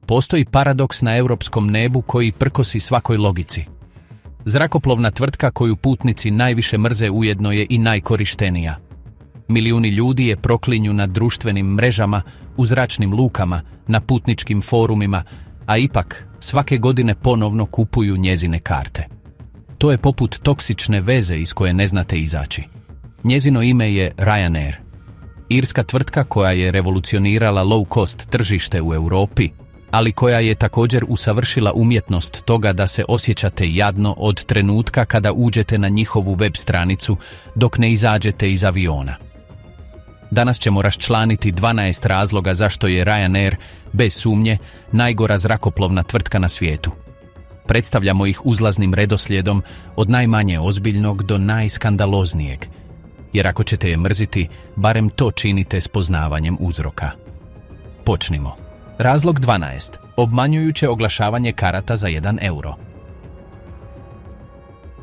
postoji paradoks na europskom nebu koji prkosi svakoj logici. Zrakoplovna tvrtka koju putnici najviše mrze ujedno je i najkorištenija. Milijuni ljudi je proklinju na društvenim mrežama, u zračnim lukama, na putničkim forumima, a ipak svake godine ponovno kupuju njezine karte. To je poput toksične veze iz koje ne znate izaći. Njezino ime je Ryanair. Irska tvrtka koja je revolucionirala low-cost tržište u Europi, ali koja je također usavršila umjetnost toga da se osjećate jadno od trenutka kada uđete na njihovu web stranicu dok ne izađete iz aviona. Danas ćemo raščlaniti 12 razloga zašto je Ryanair, bez sumnje, najgora zrakoplovna tvrtka na svijetu. Predstavljamo ih uzlaznim redoslijedom od najmanje ozbiljnog do najskandaloznijeg, jer ako ćete je mrziti, barem to činite s poznavanjem uzroka. Počnimo. Razlog 12. Obmanjujuće oglašavanje karata za 1 euro.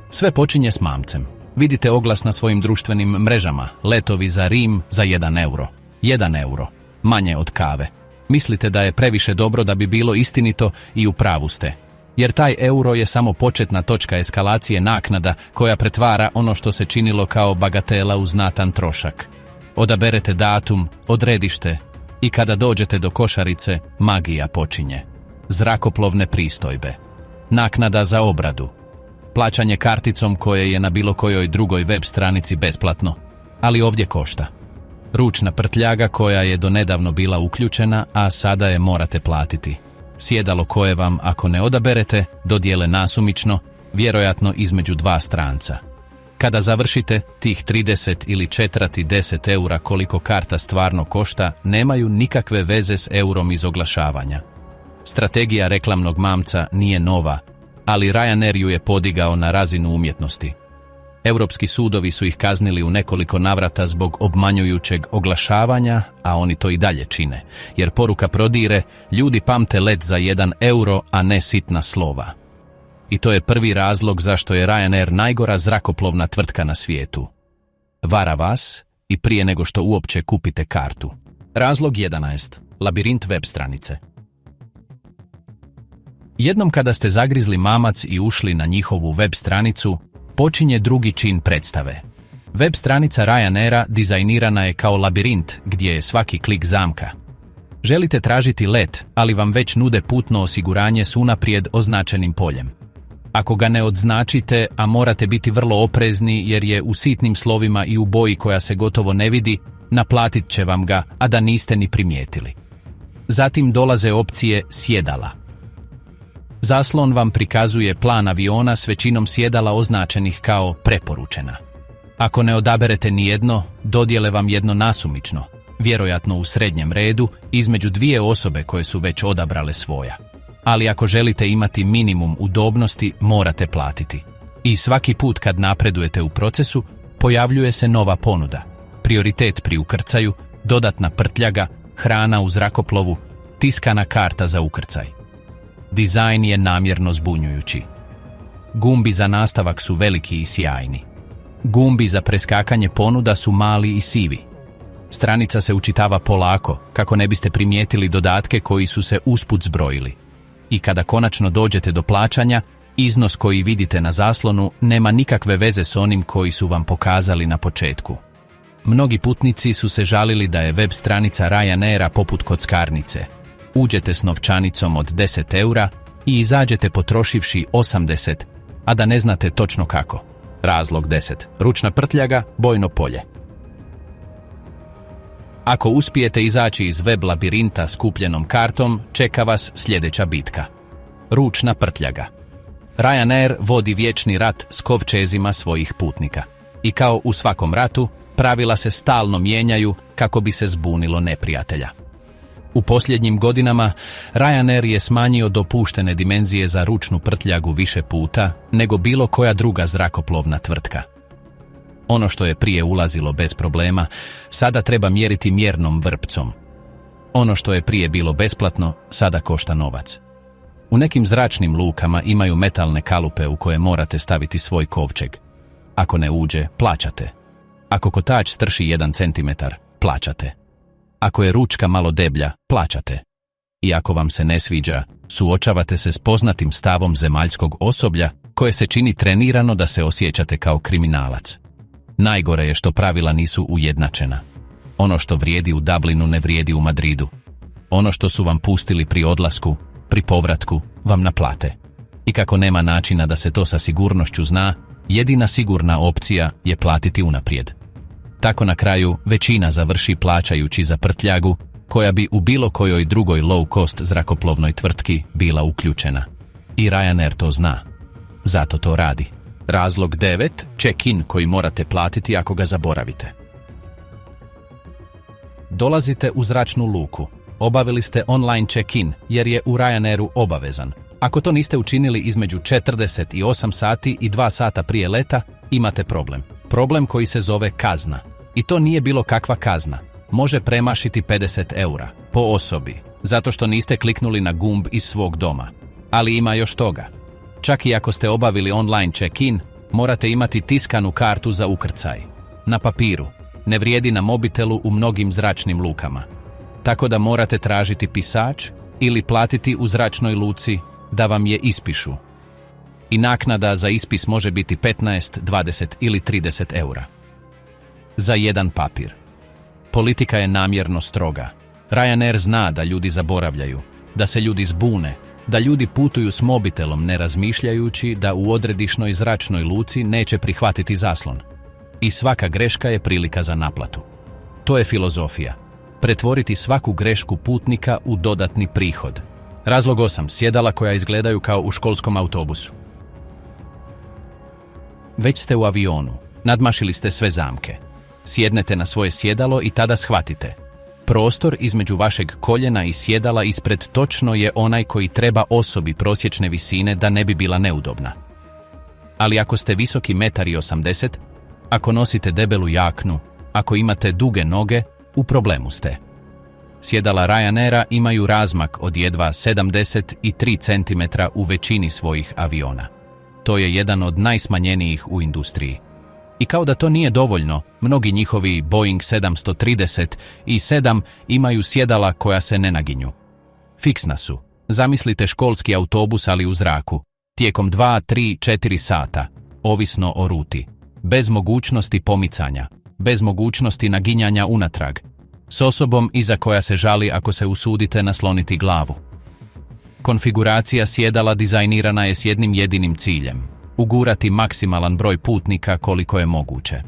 Sve počinje s mamcem. Vidite oglas na svojim društvenim mrežama, letovi za Rim za 1 euro. 1 euro. Manje od kave. Mislite da je previše dobro da bi bilo istinito i u pravu ste. Jer taj euro je samo početna točka eskalacije naknada koja pretvara ono što se činilo kao bagatela u znatan trošak. Odaberete datum, odredište i kada dođete do košarice, magija počinje. Zrakoplovne pristojbe. Naknada za obradu. Plaćanje karticom koje je na bilo kojoj drugoj web stranici besplatno, ali ovdje košta. Ručna prtljaga koja je donedavno bila uključena, a sada je morate platiti. Sjedalo koje vam, ako ne odaberete, dodijele nasumično, vjerojatno između 2 stranca. Kada završite, tih 30 ili 40 eura koliko karta stvarno košta, nemaju nikakve veze s eurom iz oglašavanja. Strategija reklamnog mamca nije nova, ali Ryanair ju je podigao na razinu umjetnosti. Europski sudovi su ih kaznili u nekoliko navrata zbog obmanjujućeg oglašavanja, a oni to i dalje čine, jer poruka prodire, ljudi pamte let za 1 euro, a ne sitna slova. I to je prvi razlog zašto je Ryanair najgora zrakoplovna tvrtka na svijetu. Vara vas i prije nego što uopće kupite kartu. Razlog 11. Labirint web stranice. Jednom kada ste zagrizli mamac i ušli na njihovu web stranicu, počinje drugi čin predstave. Web stranica Ryanaira dizajnirana je kao labirint gdje je svaki klik zamka. Želite tražiti let, ali vam već nude putno osiguranje s unaprijed označenim poljem. Ako ga ne odznačite, a morate biti vrlo oprezni jer je u sitnim slovima i u boji koja se gotovo ne vidi, naplatit će vam ga, a da niste ni primijetili. Zatim dolaze opcije sjedala. Zaslon vam prikazuje plan aviona s većinom sjedala označenih kao preporučena. Ako ne odaberete nijedno, dodijele vam jedno nasumično, vjerojatno u srednjem redu, između 2 osobe koje su već odabrale svoja. Ali ako želite imati minimum udobnosti, morate platiti. I svaki put kad napredujete u procesu, pojavljuje se nova ponuda. Prioritet pri ukrcaju, dodatna prtljaga, hrana u zrakoplovu, tiskana karta za ukrcaj. Dizajn je namjerno zbunjujući. Gumbi za nastavak su veliki i sjajni. Gumbi za preskakanje ponuda su mali i sivi. Stranica se učitava polako, kako ne biste primijetili dodatke koji su se usput zbrojili. I kada konačno dođete do plaćanja, iznos koji vidite na zaslonu nema nikakve veze s onim koji su vam pokazali na početku. Mnogi putnici su se žalili da je web stranica Ryanaira poput kockarnice. Uđete s novčanicom od 10 eura i izađete potrošivši 80, a da ne znate točno kako. Razlog 10. Ručna prtljaga, bojno polje. Ako uspijete izaći iz web labirinta s kupljenom kartom, čeka vas sljedeća bitka. Ručna prtljaga. Ryanair vodi vječni rat s kovčezima svojih putnika. I kao u svakom ratu, pravila se stalno mijenjaju kako bi se zbunilo neprijatelja. U posljednjim godinama Ryanair je smanjio dopuštene dimenzije za ručnu prtljagu više puta nego bilo koja druga zrakoplovna tvrtka. Ono što je prije ulazilo bez problema, sada treba mjeriti mjernom vrpcom. Ono što je prije bilo besplatno, sada košta novac. U nekim zračnim lukama imaju metalne kalupe u koje morate staviti svoj kovčeg. Ako ne uđe, plaćate. Ako kotač strši 1 centimetar, plaćate. Ako je ručka malo deblja, plaćate. I ako vam se ne sviđa, suočavate se s poznatim stavom zemaljskog osoblja koje se čini trenirano da se osjećate kao kriminalac. Najgore je što pravila nisu ujednačena. Ono što vrijedi u Dublinu ne vrijedi u Madridu. Ono što su vam pustili pri odlasku, pri povratku, vam naplate. I kako nema načina da se to sa sigurnošću zna, jedina sigurna opcija je platiti unaprijed. Tako na kraju većina završi plaćajući za prtljagu koja bi u bilo kojoj drugoj low-cost zrakoplovnoj tvrtki bila uključena. I Ryanair to zna. Zato to radi. Razlog 9. Check-in koji morate platiti ako ga zaboravite. Dolazite u zračnu luku. Obavili ste online check-in jer je u Ryanairu obavezan. Ako to niste učinili između 48 sati i 2 sata prije leta, imate problem. Problem koji se zove kazna. I to nije bilo kakva kazna. Može premašiti 50 eura po osobi, zato što niste kliknuli na gumb iz svog doma. Ali ima još toga. Čak i ako ste obavili online check-in, morate imati tiskanu kartu za ukrcaj. Na papiru. Ne vrijedi na mobitelu u mnogim zračnim lukama. Tako da morate tražiti pisač ili platiti u zračnoj luci da vam je ispišu. I naknada za ispis može biti 15, 20 ili 30 eura. Za jedan papir. Politika je namjerno stroga. Ryanair zna da ljudi zaboravljaju, da se ljudi zbune, da ljudi putuju s mobitelom ne razmišljajući da u odredišnoj zračnoj luci neće prihvatiti zaslon. I svaka greška je prilika za naplatu. To je filozofija. Pretvoriti svaku grešku putnika u dodatni prihod. Razlog 8. Sjedala koja izgledaju kao u školskom autobusu. Već ste u avionu. Nadmašili ste sve zamke. Sjednete na svoje sjedalo i tada shvatite. Prostor između vašeg koljena i sjedala ispred točno je onaj koji treba osobi prosječne visine da ne bi bila neudobna. Ali ako ste visoki 1,80 m, ako nosite debelu jaknu, ako imate duge noge, u problemu ste. Sjedala Ryanaira imaju razmak od jedva 73 cm u većini svojih aviona. To je jedan od najsmanjenijih u industriji. I kao da to nije dovoljno, mnogi njihovi Boeing 737 imaju sjedala koja se ne naginju. Fiksna su. Zamislite školski autobus ali u zraku. Tijekom 2, 3, 4 sata. Ovisno o ruti. Bez mogućnosti pomicanja. Bez mogućnosti naginjanja unatrag. S osobom iza koja se žali ako se usudite nasloniti glavu. Konfiguracija sjedala dizajnirana je s jednim jedinim ciljem. Ugurati maksimalan broj putnika koliko je moguće.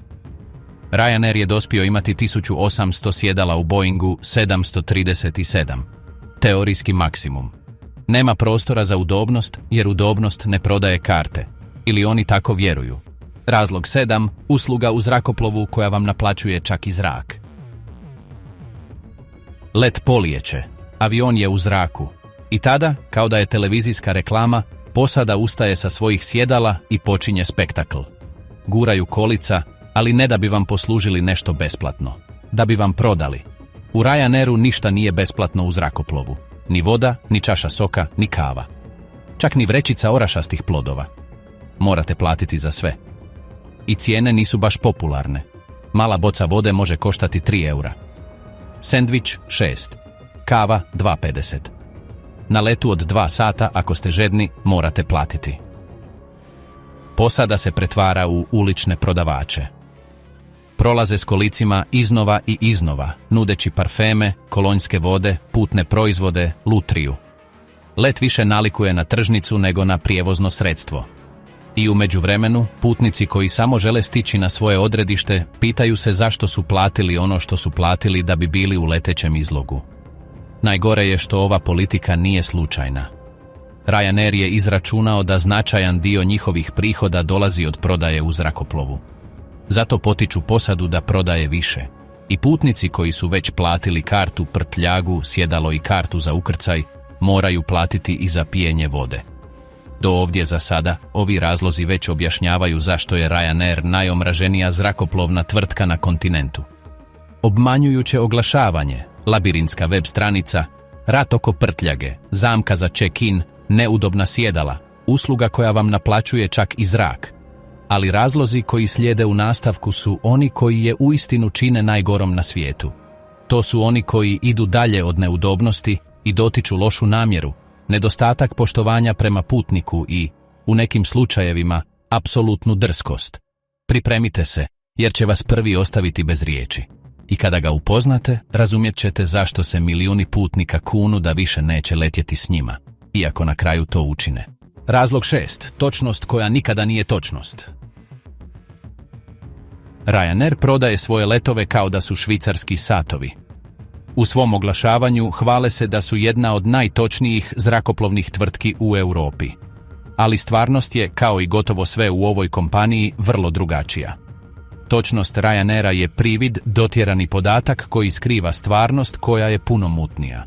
Ryanair je dospio imati 1800 sjedala u Boeingu 737. Teorijski maksimum. Nema prostora za udobnost jer udobnost ne prodaje karte. Ili oni tako vjeruju. Razlog 7. Usluga u zrakoplovu koja vam naplaćuje čak i zrak. Let polijeće. Avion je u zraku. I tada, kao da je televizijska reklama, posada ustaje sa svojih sjedala i počinje spektakl. Guraju kolica, ali ne da bi vam poslužili nešto besplatno. Da bi vam prodali. U Ryanairu ništa nije besplatno u zrakoplovu. Ni voda, ni čaša soka, ni kava. Čak ni vrećica orašastih plodova. Morate platiti za sve. I cijene nisu baš popularne. Mala boca vode može koštati 3 eura. Sendvič 6. Kava 2,50. Na letu od 2 sata, ako ste žedni, morate platiti. Posada se pretvara u ulične prodavače. Prolaze s kolicima iznova i iznova, nudeći parfeme, kolonjske vode, putne proizvode, lutriju. Let više nalikuje na tržnicu nego na prijevozno sredstvo. I u međuvremenu, putnici koji samo žele stići na svoje odredište, pitaju se zašto su platili ono što su platili da bi bili u letećem izlogu. Najgore je što ova politika nije slučajna. Ryanair je izračunao da značajan dio njihovih prihoda dolazi od prodaje u zrakoplovu. Zato potiču posadu da prodaje više. I putnici koji su već platili kartu, prtljagu, sjedalo i kartu za ukrcaj, moraju platiti i za pijenje vode. Do ovdje za sada, ovi razlozi već objašnjavaju zašto je Ryanair najomraženija zrakoplovna tvrtka na kontinentu. Obmanjujuće oglašavanje, labirintska web stranica, rat oko prtljage, zamka za check-in, neudobna sjedala, usluga koja vam naplaćuje čak i zrak. Ali razlozi koji slijede u nastavku su oni koji je uistinu čine najgorom na svijetu. To su oni koji idu dalje od neudobnosti i dotiču lošu namjeru, nedostatak poštovanja prema putniku i, u nekim slučajevima, apsolutnu drskost. Pripremite se, jer će vas prvi ostaviti bez riječi. I kada ga upoznate, razumjet ćete zašto se milijuni putnika kunu da više neće letjeti s njima, iako na kraju to učine. Razlog 6. Točnost koja nikada nije točnost. Ryanair prodaje svoje letove kao da su švicarski satovi. U svom oglašavanju hvale se da su jedna od najtočnijih zrakoplovnih tvrtki u Europi. Ali stvarnost je, kao i gotovo sve u ovoj kompaniji, vrlo drugačija. Točnost Ryanaira je privid, dotjerani podatak koji skriva stvarnost koja je puno mutnija.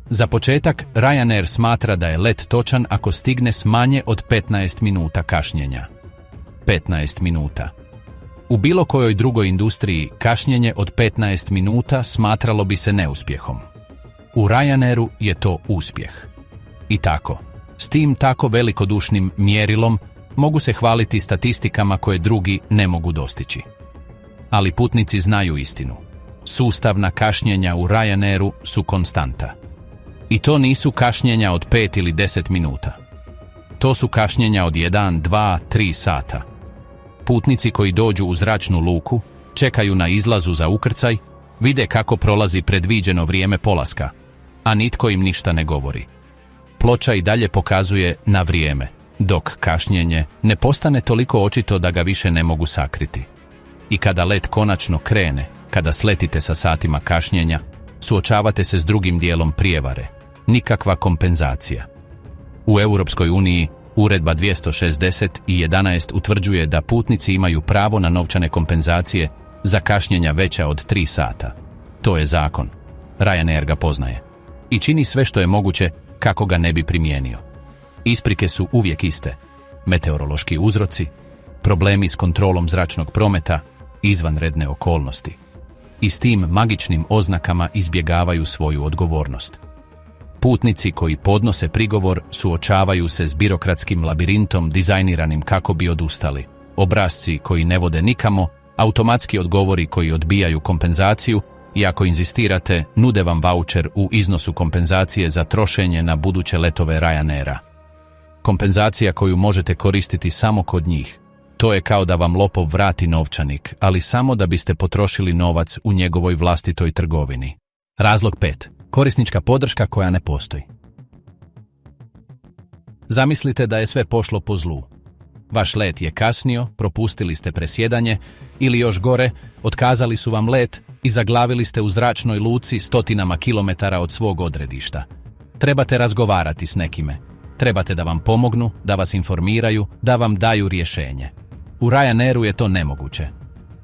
Za početak, Ryanair smatra da je let točan ako stigne s manje od 15 minuta kašnjenja. 15 minuta. U bilo kojoj drugoj industriji kašnjenje od 15 minuta smatralo bi se neuspjehom. U Ryanairu je to uspjeh. I tako. S tim tako velikodušnim mjerilom mogu se hvaliti statistikama koje drugi ne mogu dostići. Ali putnici znaju istinu. Sustavna kašnjenja u Ryanairu su konstanta. I to nisu kašnjenja od 5 ili 10 minuta. To su kašnjenja od 1, 2, 3 sata. Putnici koji dođu u zračnu luku, čekaju na izlazu za ukrcaj, vide kako prolazi predviđeno vrijeme polaska, a nitko im ništa ne govori. Ploča i dalje pokazuje na vrijeme, dok kašnjenje ne postane toliko očito da ga više ne mogu sakriti. I kada let konačno krene, kada sletite sa satima kašnjenja, suočavate se s drugim dijelom prijevare. Nikakva kompenzacija. U Europskoj uniji Uredba 260/11 utvrđuje da putnici imaju pravo na novčane kompenzacije za kašnjenja veća od 3 sata. To je zakon. Ryanair ga poznaje. I čini sve što je moguće kako ga ne bi primijenio. Isprike su uvijek iste. Meteorološki uzroci, problemi s kontrolom zračnog prometa, izvanredne okolnosti. I s tim magičnim oznakama izbjegavaju svoju odgovornost. Putnici koji podnose prigovor suočavaju se s birokratskim labirintom dizajniranim kako bi odustali. Obrasci koji ne vode nikamo, automatski odgovori koji odbijaju kompenzaciju i ako inzistirate, nude vam vaučer u iznosu kompenzacije za trošenje na buduće letove Ryanaira. Kompenzacija koju možete koristiti samo kod njih. To je kao da vam lopov vrati novčanik, ali samo da biste potrošili novac u njegovoj vlastitoj trgovini. Razlog 5. Korisnička podrška koja ne postoji. Zamislite da je sve pošlo po zlu. Vaš let je kasnio, propustili ste presjedanje ili još gore, otkazali su vam let i zaglavili ste u zračnoj luci stotinama kilometara od svog odredišta. Trebate razgovarati s nekime. Trebate da vam pomognu, da vas informiraju, da vam daju rješenje. U Ryanairu je to nemoguće.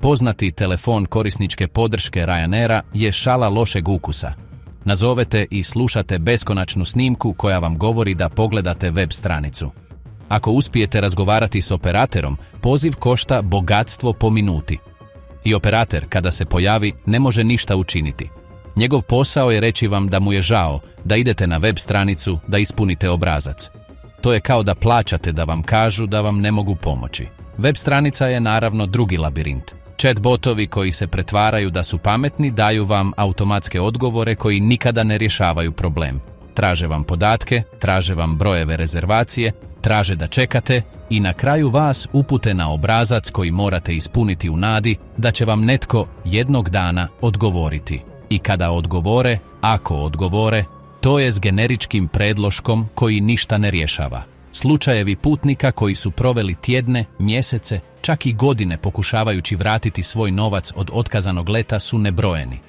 Poznati telefon korisničke podrške Ryanaira je šala lošeg ukusa. Nazovete i slušate beskonačnu snimku koja vam govori da pogledate web stranicu. Ako uspijete razgovarati s operaterom, poziv košta bogatstvo po minuti. I operater, kada se pojavi, ne može ništa učiniti. Njegov posao je reći vam da mu je žao, da idete na web stranicu, da ispunite obrazac. To je kao da plaćate da vam kažu da vam ne mogu pomoći. Web stranica je naravno drugi labirint. Chatbotovi koji se pretvaraju da su pametni daju vam automatske odgovore koji nikada ne rješavaju problem. Traže vam podatke, traže vam brojeve rezervacije, traže da čekate i na kraju vas upute na obrazac koji morate ispuniti u nadi da će vam netko jednog dana odgovoriti. I kada odgovore, ako odgovore, to je s generičkim predloškom koji ništa ne rješava. Slučajevi putnika koji su proveli tjedne, mjesece, čak i godine pokušavajući vratiti svoj novac od otkazanog leta su nebrojeni.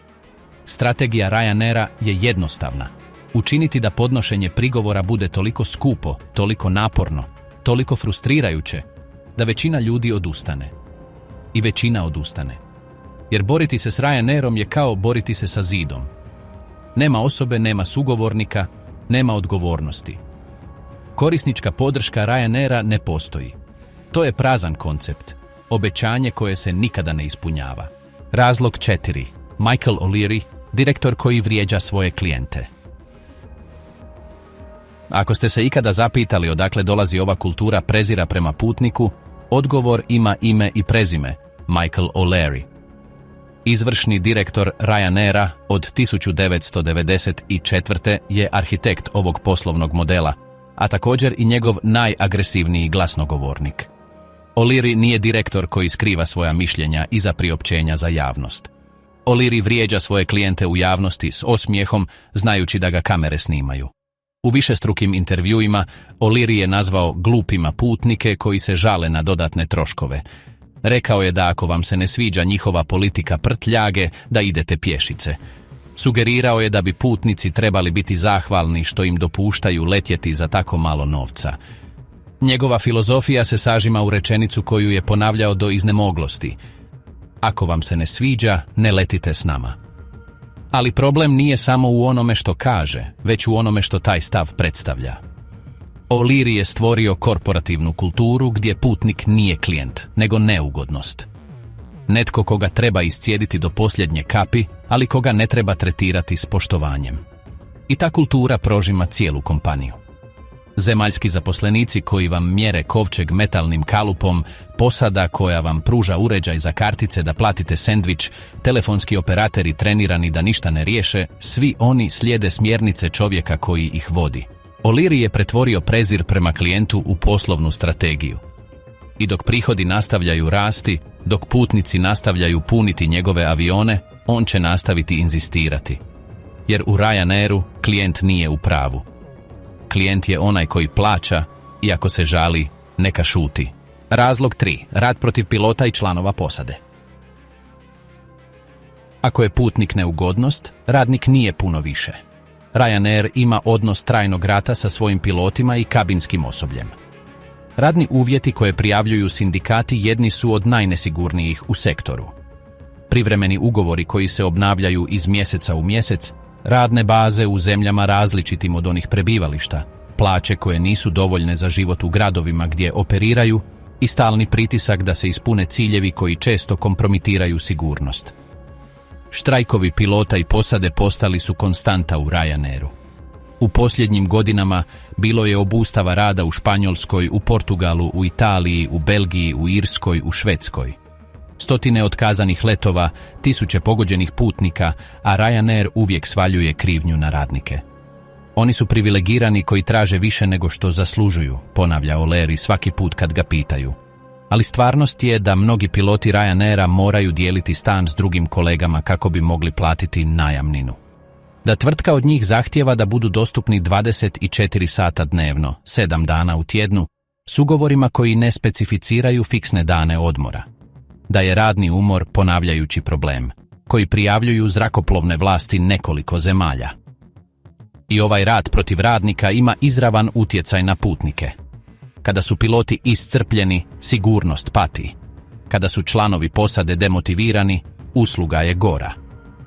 Strategija Ryanaira je jednostavna. Učiniti da podnošenje prigovora bude toliko skupo, toliko naporno, toliko frustrirajuće, da većina ljudi odustane. I većina odustane. Jer boriti se s Ryanairom je kao boriti se sa zidom. Nema osobe, nema sugovornika, nema odgovornosti. Korisnička podrška Ryanaira ne postoji. To je prazan koncept, obećanje koje se nikada ne ispunjava. Razlog 4. Michael O'Leary, direktor koji vrijeđa svoje klijente. Ako ste se ikada zapitali odakle dolazi ova kultura prezira prema putniku, odgovor ima ime i prezime, Michael O'Leary. Izvršni direktor Ryanaira od 1994. je arhitekt ovog poslovnog modela, a također i njegov najagresivniji glasnogovornik. O'Leary nije direktor koji skriva svoja mišljenja iza priopćenja za javnost. O'Leary vrijeđa svoje klijente u javnosti s osmijehom, znajući da ga kamere snimaju. U višestrukim intervjuima O'Leary je nazvao glupima putnike koji se žale na dodatne troškove. Rekao je da ako vam se ne sviđa njihova politika prtljage, da idete pješice. Sugerirao je da bi putnici trebali biti zahvalni što im dopuštaju letjeti za tako malo novca. Njegova filozofija se sažima u rečenicu koju je ponavljao do iznemoglosti. Ako vam se ne sviđa, ne letite s nama. Ali problem nije samo u onome što kaže, već u onome što taj stav predstavlja. O'Leary je stvorio korporativnu kulturu gdje putnik nije klijent, nego neugodnost. Netko koga treba iscijediti do posljednje kapi, ali koga ne treba tretirati s poštovanjem. I ta kultura prožima cijelu kompaniju. Zemaljski zaposlenici koji vam mjere kovčeg metalnim kalupom, posada koja vam pruža uređaj za kartice da platite sendvič, telefonski operateri trenirani da ništa ne riješe, svi oni slijede smjernice čovjeka koji ih vodi. O'Leary je pretvorio prezir prema klijentu u poslovnu strategiju. I dok prihodi nastavljaju rasti, dok putnici nastavljaju puniti njegove avione, on će nastaviti inzistirati. Jer u Ryanairu klijent nije u pravu. Klijent je onaj koji plaća i ako se žali, neka šuti. Razlog 3. Rat protiv pilota i članova posade. Ako je putnik neugodnost, radnik nije puno više. Ryanair ima odnos trajnog rata sa svojim pilotima i kabinskim osobljem. Radni uvjeti koje prijavljuju sindikati jedni su od najnesigurnijih u sektoru. Privremeni ugovori koji se obnavljaju iz mjeseca u mjesec, radne baze u zemljama različitim od onih prebivališta, plaće koje nisu dovoljne za život u gradovima gdje operiraju i stalni pritisak da se ispune ciljevi koji često kompromitiraju sigurnost. Štrajkovi pilota i posade postali su konstanta u Ryanairu. U posljednjim godinama bilo je obustava rada u Španjolskoj, u Portugalu, u Italiji, u Belgiji, u Irskoj, u Švedskoj. Stotine otkazanih letova, tisuće pogođenih putnika, a Ryanair uvijek svaljuje krivnju na radnike. Oni su privilegirani koji traže više nego što zaslužuju, ponavlja O'Leary svaki put kad ga pitaju. Ali stvarnost je da mnogi piloti Ryanaira moraju dijeliti stan s drugim kolegama kako bi mogli platiti najamninu. Da tvrtka od njih zahtijeva da budu dostupni 24 sata dnevno, 7 dana u tjednu, s ugovorima koji ne specificiraju fiksne dane odmora. Da je radni umor ponavljajući problem, koji prijavljuju zrakoplovne vlasti nekoliko zemalja. I ovaj rat protiv radnika ima izravan utjecaj na putnike. Kada su piloti iscrpljeni, sigurnost pati. Kada su članovi posade demotivirani, usluga je gora.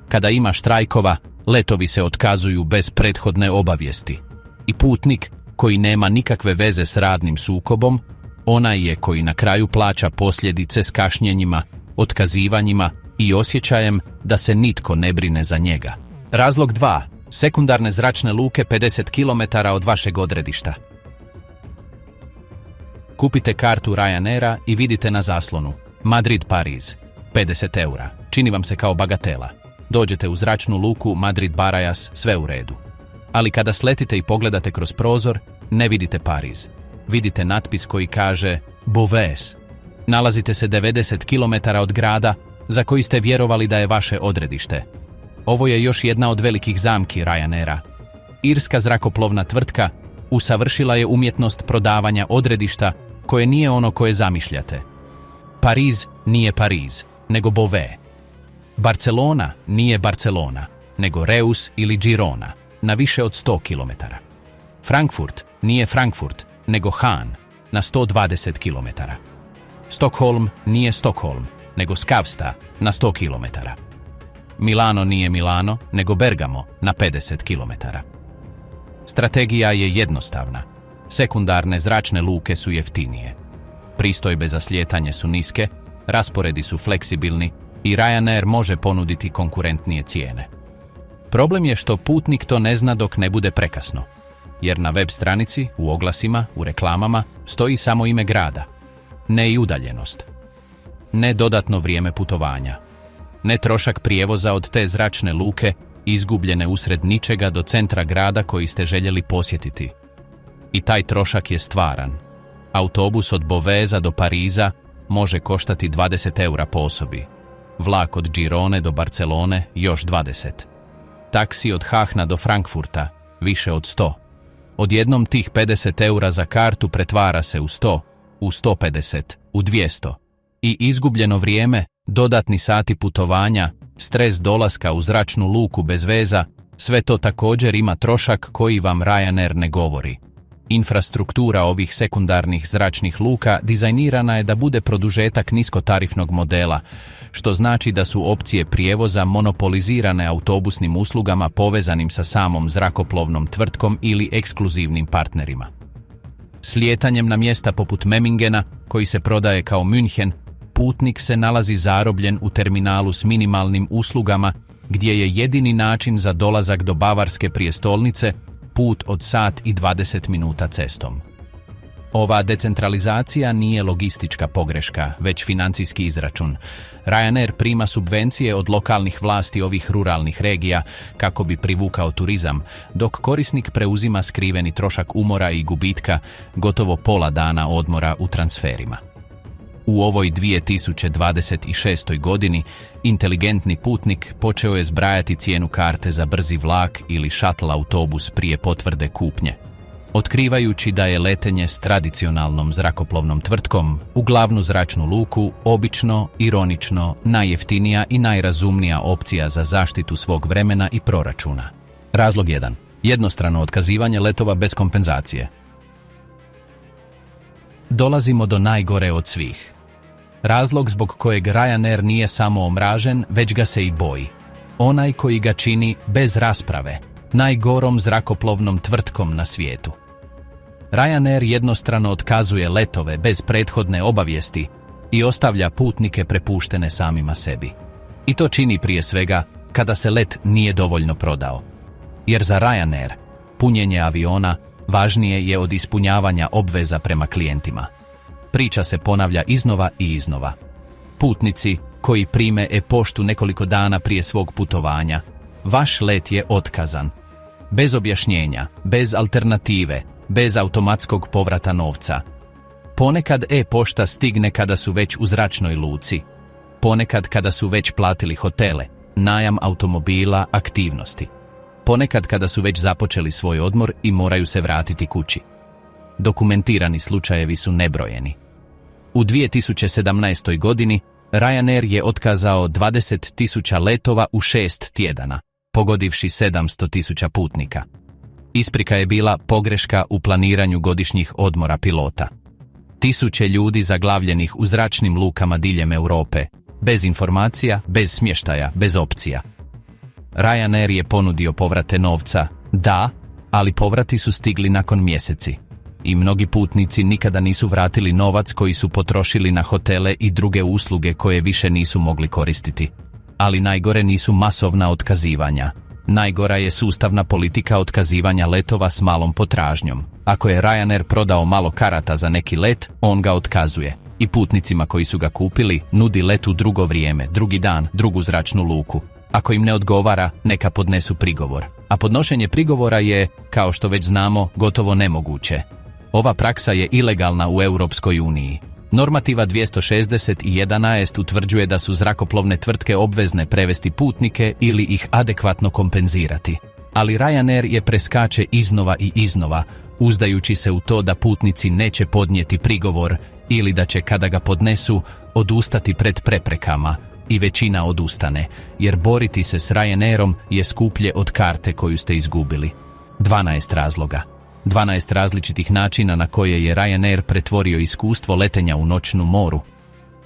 Kada ima štrajkova, letovi se otkazuju bez prethodne obavijesti. I putnik, koji nema nikakve veze s radnim sukobom, onaj je koji na kraju plaća posljedice s kašnjenjima, otkazivanjima i osjećajem da se nitko ne brine za njega. Razlog 2. Sekundarne zračne luke 50 km od vašeg odredišta. Kupite kartu Ryanaira i vidite na zaslonu Madrid-Pariz, 50 eura. Čini vam se kao bagatela. Dođete u zračnu luku Madrid-Barajas, sve u redu. Ali kada sletite i pogledate kroz prozor, ne vidite Pariz. Vidite natpis koji kaže Beauvais. Nalazite se 90 km od grada za koji ste vjerovali da je vaše odredište. Ovo je još jedna od velikih zamki Ryanaira. Irska zrakoplovna tvrtka usavršila je umjetnost prodavanja odredišta koje nije ono koje zamišljate. Pariz nije Pariz, nego Beauvais. Barcelona nije Barcelona, nego Reus ili Girona, na više od 100 km. Frankfurt nije Frankfurt, nego Han, na 120 km. Stockholm nije Stockholm, nego Skavsta, na 100 km. Milano nije Milano, nego Bergamo, na 50 km. Strategija je jednostavna. Sekundarne zračne luke su jeftinije. Pristojbe za slijetanje su niske, rasporedi su fleksibilni i Ryanair može ponuditi konkurentnije cijene. Problem je što putnik to ne zna dok ne bude prekasno, jer na web stranici, u oglasima, u reklamama stoji samo ime grada, ne i udaljenost, ne dodatno vrijeme putovanja. ne trošak prijevoza od te zračne luke, izgubljene usred ničega do centra grada koji ste željeli posjetiti. I taj trošak je stvaran. Autobus od Beauvaisa do Pariza može koštati 20 eura po osobi. Vlak od Girone do Barcelone još 20. Taksi od Haagna do Frankfurta više od 100. Odjednom tih 50 eura za kartu pretvara se u 100, u 150, u 200. I izgubljeno vrijeme, dodatni sati putovanja, stres dolaska u zračnu luku bez veza, sve to također ima trošak koji vam Ryanair ne govori. Infrastruktura ovih sekundarnih zračnih luka dizajnirana je da bude produžetak niskotarifnog modela, što znači da su opcije prijevoza monopolizirane autobusnim uslugama povezanim sa samom zrakoplovnom tvrtkom ili ekskluzivnim partnerima. S lijetanjem na mjesta poput Memmingena, koji se prodaje kao München, putnik se nalazi zarobljen u terminalu s minimalnim uslugama, gdje je jedini način za dolazak do Bavarske prijestolnice put od sat i 20 minuta cestom. Ova decentralizacija nije logistička pogreška, već financijski izračun. Ryanair prima subvencije od lokalnih vlasti ovih ruralnih regija kako bi privukao turizam, dok korisnik preuzima skriveni trošak umora i gubitka, gotovo pola dana odmora u transferima. U ovoj 2026. godini inteligentni putnik počeo je zbrajati cijenu karte za brzi vlak ili shuttle autobus prije potvrde kupnje, otkrivajući da je letenje s tradicionalnom zrakoplovnom tvrtkom u glavnu zračnu luku obično, ironično, najjeftinija i najrazumnija opcija za zaštitu svog vremena i proračuna. Razlog 1. Jednostrano otkazivanje letova bez kompenzacije. Dolazimo do najgore od svih. Razlog zbog kojeg Ryanair nije samo omražen, već ga se i boji. Onaj koji ga čini bez rasprave, najgorom zrakoplovnom tvrtkom na svijetu. Ryanair jednostrano otkazuje letove bez prethodne obavijesti i ostavlja putnike prepuštene samima sebi. I to čini prije svega kada se let nije dovoljno prodao. Jer za Ryanair punjenje aviona važnije je od ispunjavanja obveza prema klijentima. Priča se ponavlja iznova i iznova. Putnici koji prime e-poštu nekoliko dana prije svog putovanja, vaš let je otkazan. Bez objašnjenja, bez alternative, bez automatskog povrata novca. Ponekad e-pošta stigne kada su već u zračnoj luci. Ponekad kada su već platili hotele, najam automobila, aktivnosti. Ponekad kada su već započeli svoj odmor i moraju se vratiti kući. Dokumentirani slučajevi su nebrojeni. U 2017. godini Ryanair je otkazao 20.000 letova u 6 tjedana, pogodivši 700.000 putnika. Isprika je bila pogreška u planiranju godišnjih odmora pilota. Tisuće ljudi zaglavljenih u zračnim lukama diljem Europe, bez informacija, bez smještaja, bez opcija. Ryanair je ponudio povrate novca, da, ali povrati su stigli nakon mjeseci. I mnogi putnici nikada nisu vratili novac koji su potrošili na hotele i druge usluge koje više nisu mogli koristiti. Ali najgore nisu masovna otkazivanja. Najgora je sustavna politika otkazivanja letova s malom potražnjom. Ako je Ryanair prodao malo karata za neki let, on ga otkazuje. I putnicima koji su ga kupili nudi let u drugo vrijeme, drugi dan, drugu zračnu luku. Ako im ne odgovara, neka podnesu prigovor. A podnošenje prigovora je, kao što već znamo, gotovo nemoguće. Ova praksa je ilegalna u Europskoj uniji. Normativa 261 utvrđuje da su zrakoplovne tvrtke obvezne prevesti putnike ili ih adekvatno kompenzirati. Ali Ryanair je preskače iznova i iznova, uzdajući se u to da putnici neće podnijeti prigovor ili da će, kada ga podnesu, odustati pred preprekama. I većina odustane, jer boriti se s Ryanairom je skuplje od karte koju ste izgubili. 12 razloga. 12 različitih načina na koje je Ryanair pretvorio iskustvo letenja u noćnu moru.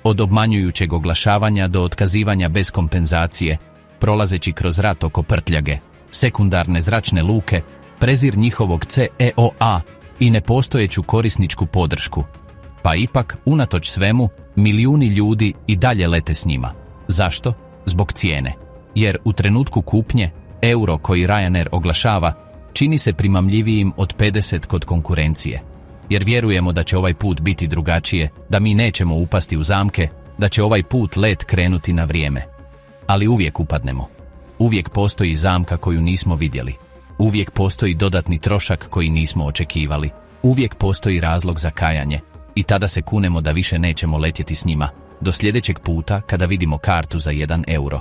Od obmanjujućeg oglašavanja do otkazivanja bez kompenzacije, prolazeći kroz rat oko prtljage, sekundarne zračne luke, prezir njihovog CEOA i nepostojeću korisničku podršku. Pa ipak, unatoč svemu, milijuni ljudi i dalje lete s njima. Zašto? Zbog cijene. Jer u trenutku kupnje, euro koji Ryanair oglašava čini se primamljivijim od 50 kod konkurencije. Jer vjerujemo da će ovaj put biti drugačije, da mi nećemo upasti u zamke, da će ovaj put let krenuti na vrijeme. Ali uvijek upadnemo. Uvijek postoji zamka koju nismo vidjeli. Uvijek postoji dodatni trošak koji nismo očekivali. Uvijek postoji razlog za kajanje. I tada se kunemo da više nećemo letjeti s njima. Do sljedećeg puta kada vidimo kartu za 1 euro.